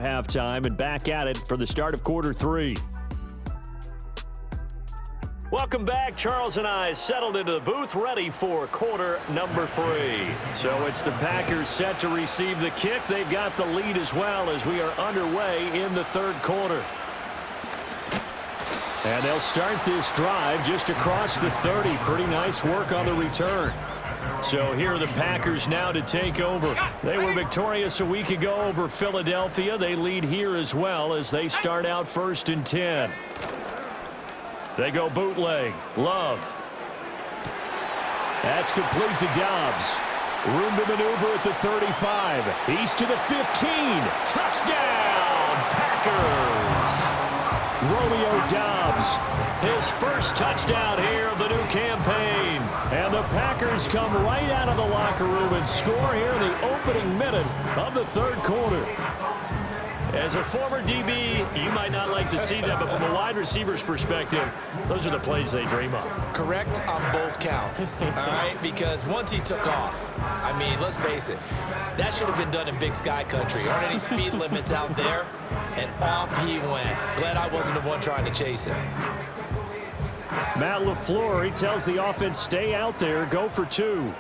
Halftime and back at it for the start of quarter 3. Welcome back. Charles and I settled into the booth ready for quarter number 3. So it's the Packers set to receive the kick. They've got the lead as well as we are underway in the third quarter. And they'll start this drive just across the 30. Pretty nice work on the return. So here are the Packers now to take over. They were victorious a week ago over Philadelphia. They lead here as well as they start out 1st and 10. They go bootleg. Love. That's complete to Dobbs. Room to maneuver at the 35. He's to the 15. Touchdown, Packers. Romeo Dobbs, his first touchdown here of the new campaign. And the Packers come right out of the locker room and score here in the opening minute of the third quarter. As a former DB, you might not like to see that, but from a wide receiver's perspective, those are the plays they dream of. Correct on both counts, all right? Because once he took off, I mean, let's face it, that should have been done in Big Sky country. Aren't any speed limits out there? And off he went. Glad I wasn't the one trying to chase him. Matt LaFleur, he tells the offense, stay out there, go for 2.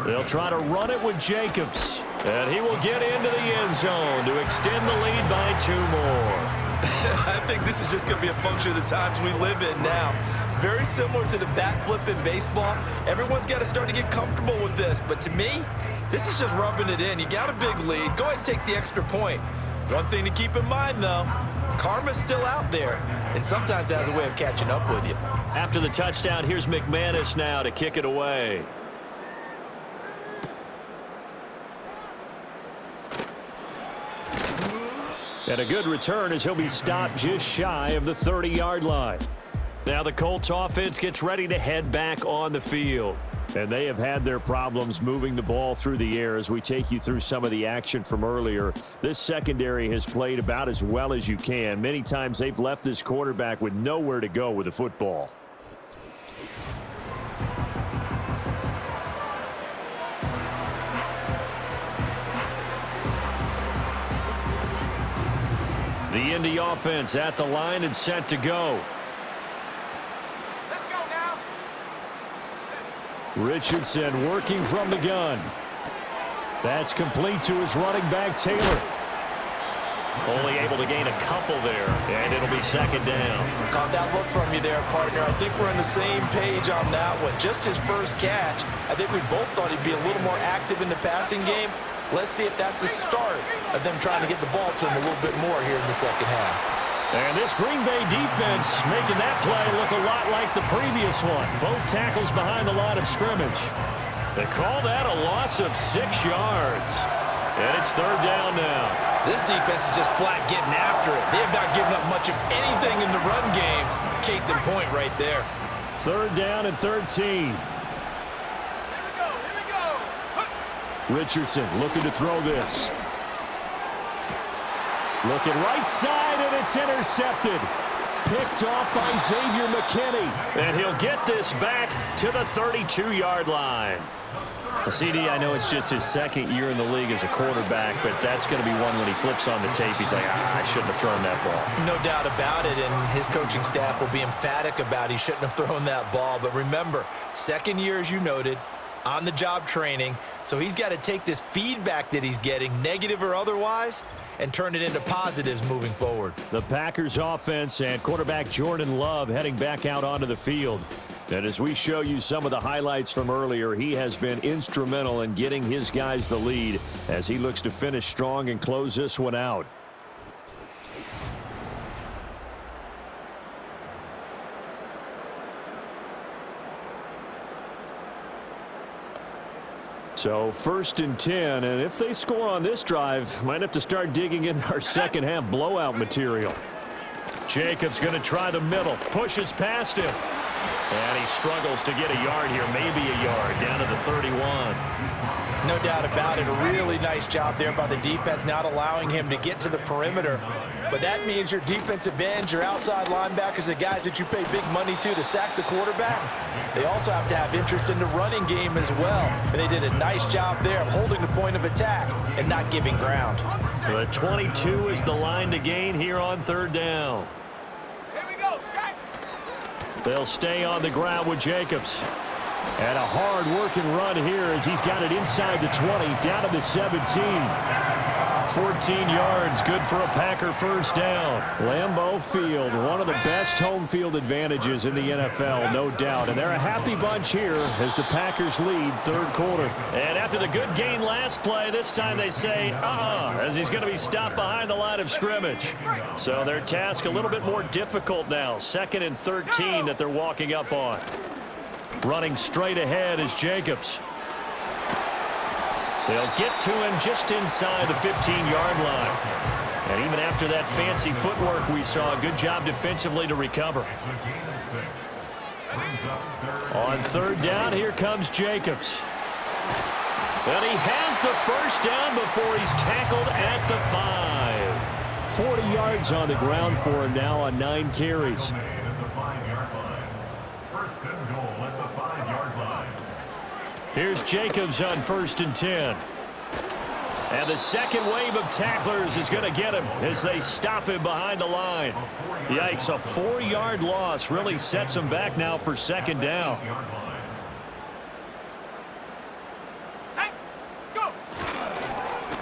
They'll try to run it with Jacobs. And he will get into the end zone to extend the lead by 2 more. I think this is just going to be a function of the times we live in now. Very similar to the bat flip in baseball. Everyone's got to start to get comfortable with this. But to me, this is just rubbing it in. You got a big lead. Go ahead and take the extra point. One thing to keep in mind, though, karma's still out there, and sometimes it has a way of catching up with you. After the touchdown, here's McManus now to kick it away. And a good return as he'll be stopped just shy of the 30-yard line. Now the Colts offense gets ready to head back on the field. And they have had their problems moving the ball through the air as we take you through some of the action from earlier. This secondary has played about as well as you can. Many times they've left this quarterback with nowhere to go with the football. The Indy offense at the line and set to go. Richardson working from the gun. That's complete to his running back, Taylor. Only able to gain a couple there, and it'll be second down. Caught that look from you there, partner. I think we're on the same page on that one. Just his first catch. I think we both thought he'd be a little more active in the passing game. Let's see if that's the start of them trying to get the ball to him a little bit more here in the second half. And this Green Bay defense making that play look a lot like the previous one. Both tackles behind the line of scrimmage. They call that a loss of 6 yards. And it's third down now. This defense is just flat getting after it. They have not given up much of anything in the run game. Case in point right there. Third down and 13. Richardson looking to throw this. Looking right side, and it's intercepted. Picked off by Xavier McKinney. And he'll get this back to the 32-yard line. CD, I know it's just his second year in the league as a quarterback, but that's going to be one when he flips on the tape. He's like, I shouldn't have thrown that ball. No doubt about it, and his coaching staff will be emphatic about he shouldn't have thrown that ball. But remember, second year, as you noted, on-the-job training, so he's got to take this feedback that he's getting, negative or otherwise, and turn it into positives moving forward. The Packers offense and quarterback Jordan Love heading back out onto the field. And as we show you some of the highlights from earlier, he has been instrumental in getting his guys the lead as he looks to finish strong and close this one out. So 1st and 10, and if they score on this drive, might have to start digging in our second half blowout material. Jacobs going to try the middle, pushes past him. And he struggles to get a yard here, maybe a yard, down to the 31. No doubt about it. A really nice job there by the defense, not allowing him to get to the perimeter. But that means your defensive ends, your outside linebackers, the guys that you pay big money to sack the quarterback, they also have to have interest in the running game as well. And they did a nice job there of holding the point of attack and not giving ground. The 22 is the line to gain here on third down. Here we go, Shaq. They'll stay on the ground with Jacobs. And a hard-working run here as he's got it inside the 20, down to the 17. 14 yards, good for a Packer first down. Lambeau Field, one of the best home field advantages in the NFL, no doubt. And they're a happy bunch here as the Packers lead third quarter. And after the good gain last play, this time they say, as he's going to be stopped behind the line of scrimmage. So their task a little bit more difficult now. 2nd and 13 that they're walking up on. Running straight ahead is Jacobs. They'll get to him just inside the 15-yard line. And even after that fancy footwork we saw, a good job defensively to recover. On third down, here comes Jacobs. And he has the first down before he's tackled at the 5. 40 yards on the ground for him now on 9 carries. Here's Jacobs on 1st and 10. And the second wave of tacklers is going to get him as they stop him behind the line. Yikes, a 4-yard loss really sets him back now for 2nd down.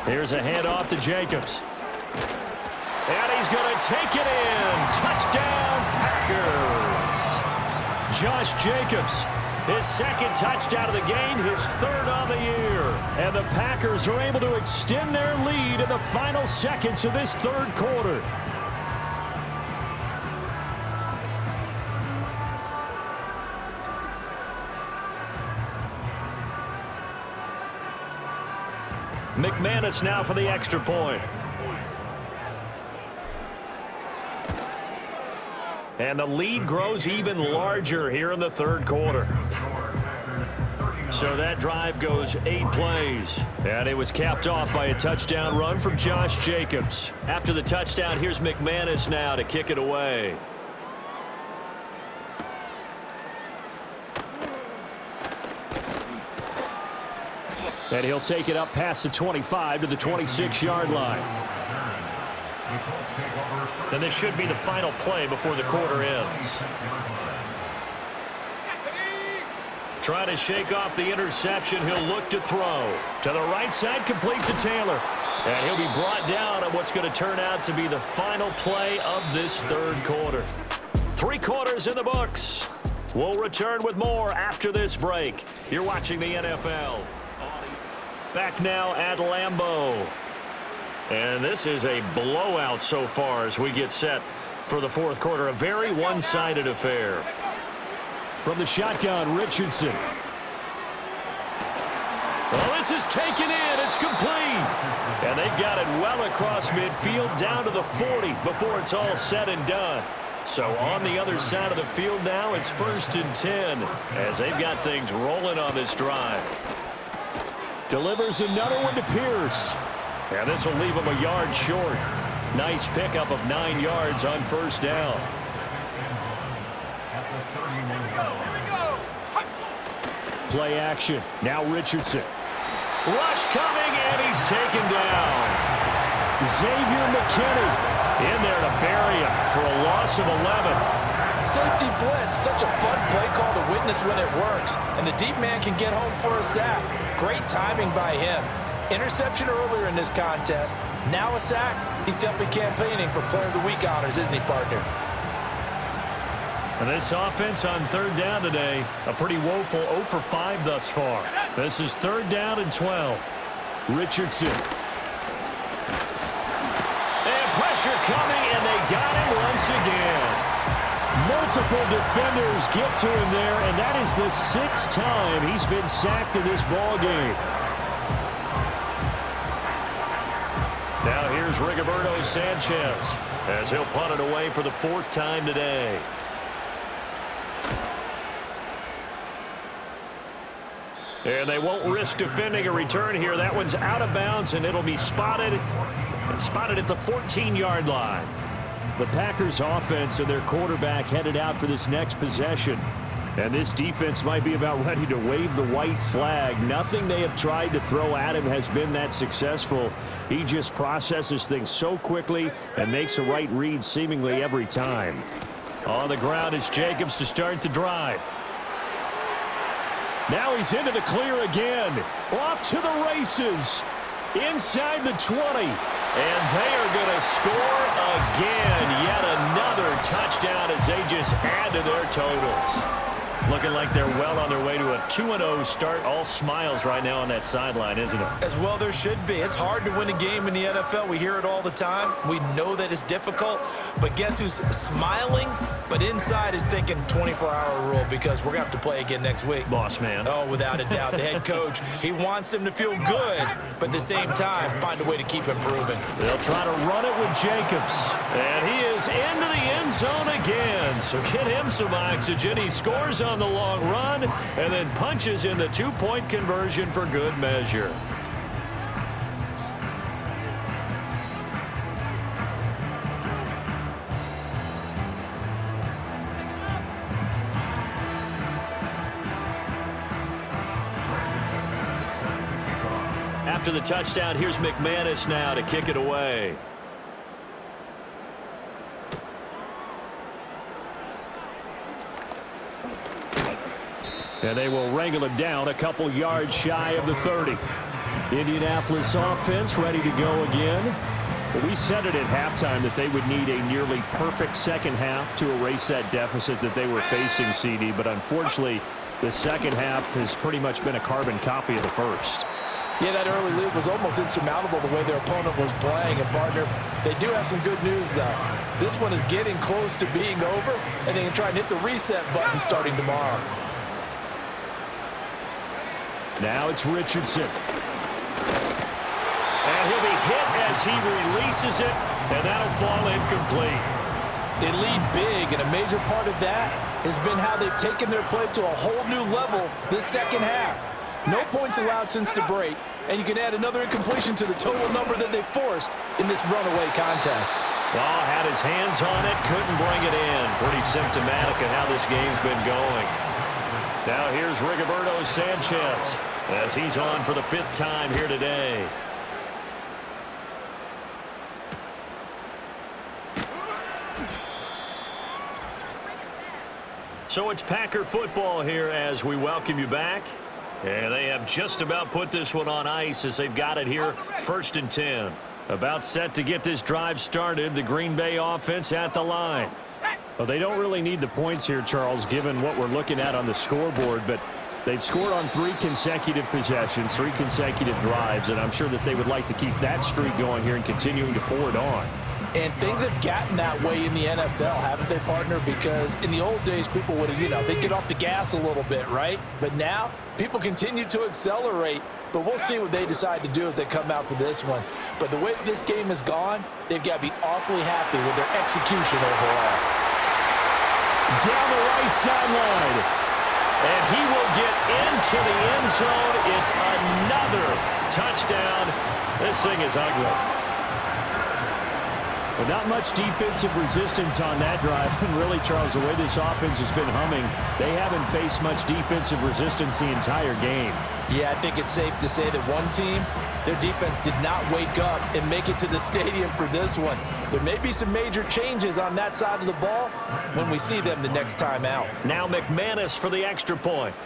Here's a handoff to Jacobs. And he's going to take it in. Touchdown, Packers. Josh Jacobs. His 2nd touchdown of the game, his 3rd on the year. And the Packers are able to extend their lead in the final seconds of this third quarter. McManus now for the extra point. And the lead grows even larger here in the third quarter. So that drive goes 8 plays. And it was capped off by a touchdown run from Josh Jacobs. After the touchdown, here's McManus now to kick it away. And he'll take it up past the 25 to the 26-yard line. And this should be the final play before the quarter ends. Trying to shake off the interception. He'll look to throw. To the right side, complete to Taylor. And he'll be brought down on what's going to turn out to be the final play of this third quarter. 3 quarters in the books. We'll return with more after this break. You're watching the NFL. Back now at Lambeau. And this is a blowout so far as we get set for the fourth quarter. A very one-sided affair. From the shotgun, Richardson. Well, this is taken in. It's complete. And they've got it well across midfield down to the 40 before it's all said and done. So on the other side of the field now, it's 1st and 10 as they've got things rolling on this drive. Delivers another one to Pierce. And this will leave him a yard short. Nice pickup of 9 yards on 1st down. Play action. Now Richardson. Rush coming, and he's taken down. Xavier McKinney in there to bury him for a loss of 11. Safety blitz, such a fun play call to witness when it works. And the deep man can get home for a sack. Great timing by him. Interception earlier in this contest. Now a sack. He's definitely campaigning for Player of the Week honors, isn't he, partner? And this offense on 3rd down today, a pretty woeful 0 for 5 thus far. This is 3rd down and 12. Richardson. And pressure coming, and they got him once again. Multiple defenders get to him there, and that is the 6th time he's been sacked in this ball game. Now here's Rigoberto Sanchez as he'll punt it away for the 4th time today. And they won't risk defending a return here. That one's out of bounds, and it'll be spotted and spotted at the 14-yard line. The Packers offense and their quarterback headed out for this next possession. And this defense might be about ready to wave the white flag. Nothing they have tried to throw at him has been that successful. He just processes things so quickly and makes a right read seemingly every time. On the ground is Jacobs to start the drive. Now he's into the clear again. Off to the races. Inside the 20. And they are going to score again. Yet another touchdown as they just add to their totals. Looking like they're well on their way to a 2-0 start. All smiles right now on that sideline, isn't it? As well there should be. It's hard to win a game in the NFL. We hear it all the time. We know that it's difficult. But guess who's smiling? But inside is thinking 24-hour rule because we're going to have to play again next week. Boss man. Oh, without a doubt. The head coach, he wants them to feel good, but at the same time, find a way to keep improving. They'll try to run it with Jacobs. And he is into the end zone again. So get him some oxygen. He scores on the long run and then punches in the two-point conversion for good measure. After the touchdown, here's McManus now to kick it away. And they will wrangle him down a couple yards shy of the 30. Indianapolis offense ready to go again. Well, we said it at halftime that they would need a nearly perfect second half to erase that deficit that they were facing, CD. But unfortunately, the second half has pretty much been a carbon copy of the first. Yeah, that early lead was almost insurmountable the way their opponent was playing. And, partner, they do have some good news, though. This one is getting close to being over, and they can try and hit the reset button starting tomorrow. Now it's Richardson. And he'll be hit as he releases it, and that'll fall incomplete. They lead big, and a major part of that has been how they've taken their play to a whole new level this second half. No points allowed since the break, and you can add another incompletion to the total number that they forced in this runaway contest. Well, had his hands on it, couldn't bring it in. Pretty symptomatic of how this game's been going. Now here's Rigoberto Sanchez as he's on for the 5th time here today. So it's Packer football here as we welcome you back. And they have just about put this one on ice as they've got it here, 1st and 10. About set to get this drive started, the Green Bay offense at the line. Well, they don't really need the points here, Charles, given what we're looking at on the scoreboard, but they've scored on 3 consecutive possessions, 3 consecutive drives, and I'm sure that they would like to keep that streak going here and continuing to pour it on. And things have gotten that way in the NFL, haven't they, partner? Because in the old days, people would have, they'd get off the gas a little bit, right? But now, people continue to accelerate, but we'll see what they decide to do as they come out for this one. But the way this game has gone, they've got to be awfully happy with their execution overall. Down the right sideline. And he will get into the end zone. It's another touchdown. This thing is ugly. But not much defensive resistance on that drive. And really, Charles, the way this offense has been humming, they haven't faced much defensive resistance the entire game. Yeah, I think it's safe to say that one team, their defense did not wake up and make it to the stadium for this one. There may be some major changes on that side of the ball when we see them the next time out. Now McManus for the extra point.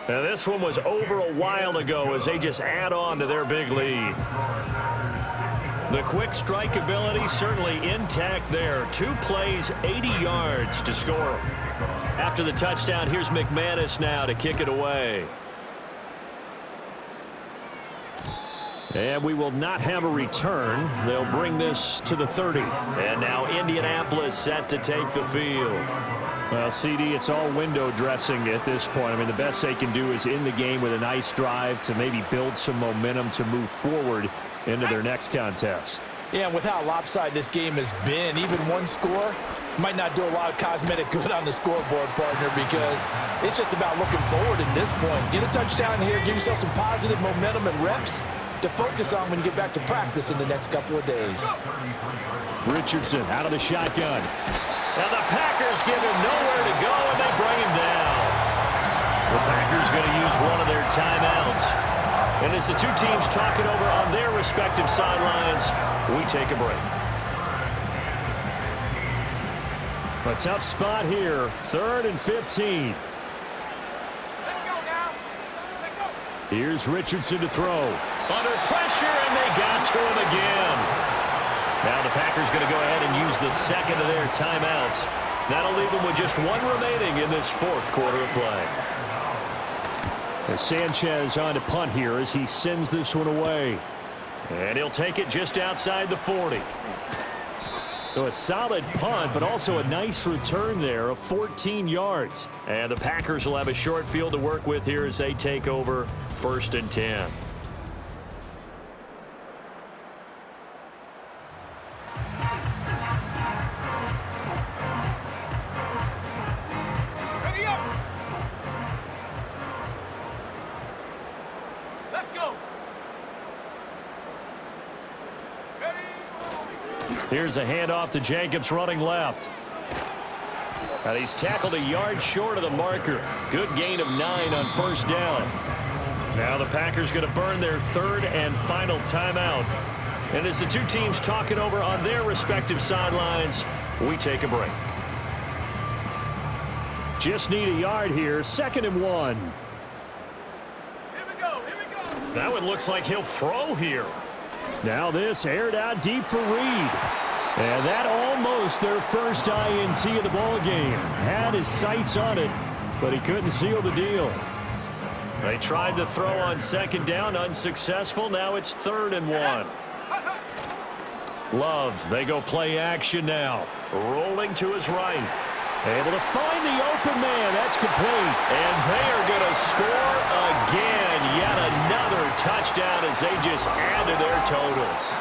Now this one was over a while ago as they just add on to their big lead. The quick strike ability certainly intact there. 2 plays, 80 yards to score. After the touchdown, here's McManus now to kick it away. And we will not have a return. They'll bring this to the 30. And now Indianapolis set to take the field. Well, CD, it's all window dressing at this point. I mean, the best they can do is in the game with a nice drive to maybe build some momentum to move forward into their next contest. Yeah, and with how lopsided this game has been, even one score might not do a lot of cosmetic good on the scoreboard, partner, because it's just about looking forward at this point. Get a touchdown here, give yourself some positive momentum and reps, to focus on when you get back to practice in the next couple of days. Richardson out of the shotgun. Now the Packers give him nowhere to go, and they bring him down. The Packers going to use one of their timeouts. And as the two teams talk it over on their respective sidelines, we take a break. A tough spot here, 3rd and 15. Let's go now. Let's go. Here's Richardson to throw. Under pressure, and they got to him again. Now the Packers going to go ahead and use the second of their timeouts. That'll leave them with just one remaining in this 4th quarter of play. As Sanchez on to punt here as he sends this one away. And he'll take it just outside the 40. So a solid punt, but also a nice return there of 14 yards. And the Packers will have a short field to work with here as they take over 1st and 10. Ready up. Let's go. Here's a handoff to Jacobs running left. And he's tackled a yard short of the marker. Good gain of 9 on 1st down. Now the Packers going to burn their 3rd and final timeout. And as the two teams talk it over on their respective sidelines, we take a break. Just need a yard here, 2nd and 1. Here we go. Here we go. That one looks like he'll throw here. Now this aired out deep for Reed. And that almost their first INT of the ball game. Had his sights on it, but he couldn't seal the deal. They tried to throw on 2nd down, unsuccessful. Now it's 3rd and 1. Love, they go play action now. Rolling to his right. Able to find the open man. That's complete. And they are going to score again. Yet another touchdown as they just add to their totals.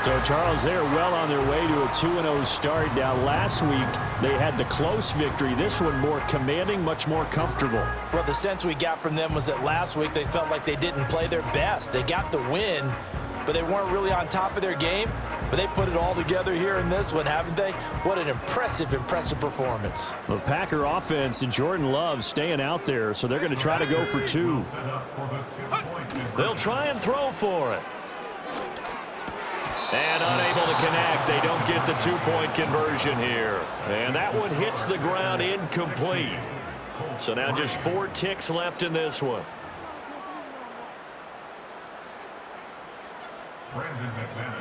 So, Charles, they're well on their way to a 2-0 start. Now, last week, they had the close victory. This one more commanding, much more comfortable. Well, the sense we got from them was that last week they felt like they didn't play their best. They got the win, but they weren't really on top of their game. But they put it all together here in this one, haven't they? What an impressive performance. The Packer offense and Jordan Love staying out there, so they're going to try to go for 2. They'll try and throw for it. And unable to connect. They don't get the 2-point conversion here. And that one hits the ground incomplete. So now just 4 ticks left in this one.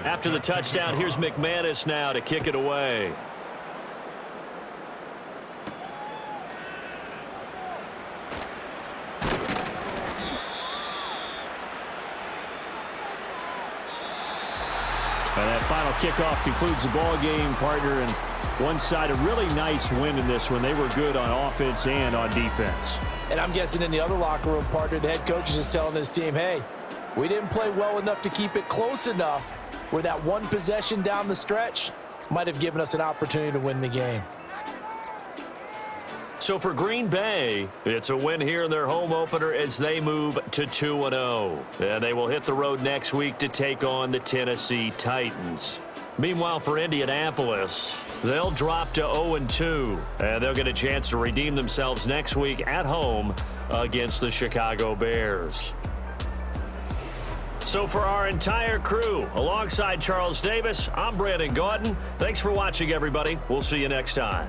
After the touchdown, here's McManus now to kick it away. And that final kickoff concludes the ball game, partner. And one side, a really nice win in this one. They were good on offense and on defense. And I'm guessing in the other locker room, partner, the head coach is just telling his team, hey, we didn't play well enough to keep it close enough where that one possession down the stretch might have given us an opportunity to win the game. So for Green Bay, it's a win here in their home opener as they move to 2-0. And they will hit the road next week to take on the Tennessee Titans. Meanwhile, for Indianapolis, they'll drop to 0-2. And they'll get a chance to redeem themselves next week at home against the Chicago Bears. So for our entire crew, alongside Charles Davis, I'm Brandon Gautin. Thanks for watching, everybody. We'll see you next time.